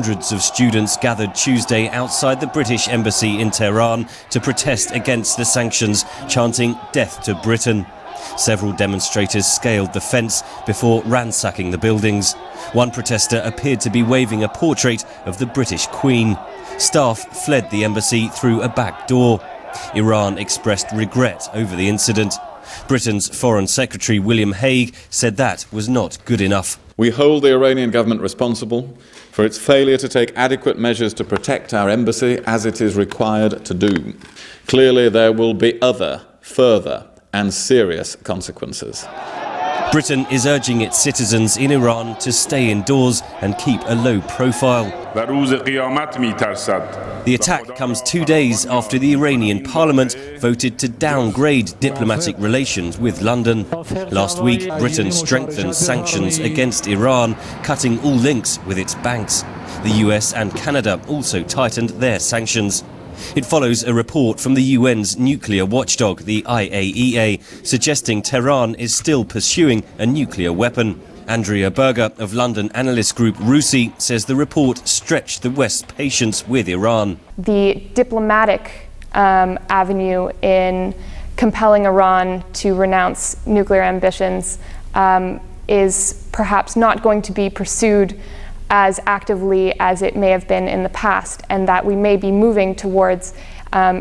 Hundreds of students gathered Tuesday outside the British embassy in Tehran to protest against the sanctions, chanting "Death to Britain." Several demonstrators scaled the fence before ransacking the buildings. One protester appeared to be waving a portrait of the British Queen. Staff fled the embassy through a back door. Iran expressed regret over the incident. Britain's Foreign Secretary William Hague said that was not good enough. We hold the Iranian government responsible for its failure to take adequate measures to protect our embassy as it is required to do. Clearly, there will be other, further and serious consequences. Britain is urging its citizens in Iran to stay indoors and keep a low profile. The attack comes 2 days after the Iranian parliament voted to downgrade diplomatic relations with London. Last week, Britain strengthened sanctions against Iran, cutting all links with its banks. The US and Canada also tightened their sanctions. It follows a report from the UN's nuclear watchdog, the IAEA, suggesting Tehran is still pursuing a nuclear weapon. Andrea Berger of London analyst group RUSI says the report stretched the West's patience with Iran. The diplomatic avenue in compelling Iran to renounce nuclear ambitions is perhaps not going to be pursued as actively as it may have been in the past, and that we may be moving towards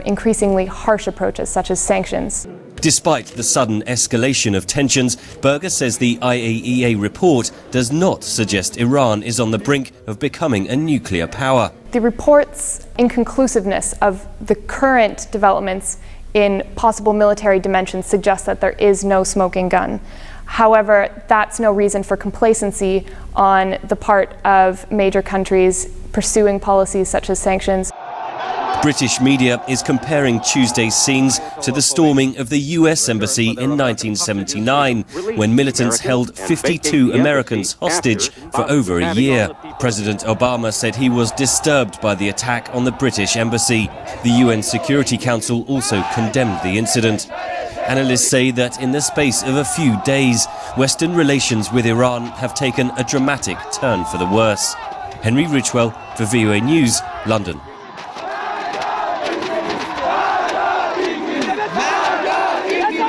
increasingly harsh approaches such as sanctions. Despite the sudden escalation of tensions, Berger says the IAEA report does not suggest Iran is on the brink of becoming a nuclear power. The report's inconclusiveness of the current developments in possible military dimensions suggests that there is no smoking gun. However, that's no reason for complacency on the part of major countries pursuing policies such as sanctions. British media is comparing Tuesday's scenes to the storming of the US embassy in 1979, when militants held 52 Americans hostage for over a year. President Obama said he was disturbed by the attack on the British embassy. The UN Security Council also condemned the incident. Analysts say that in the space of a few days, Western relations with Iran have taken a dramatic turn for the worse. Henry Ridgwell for VOA News, London.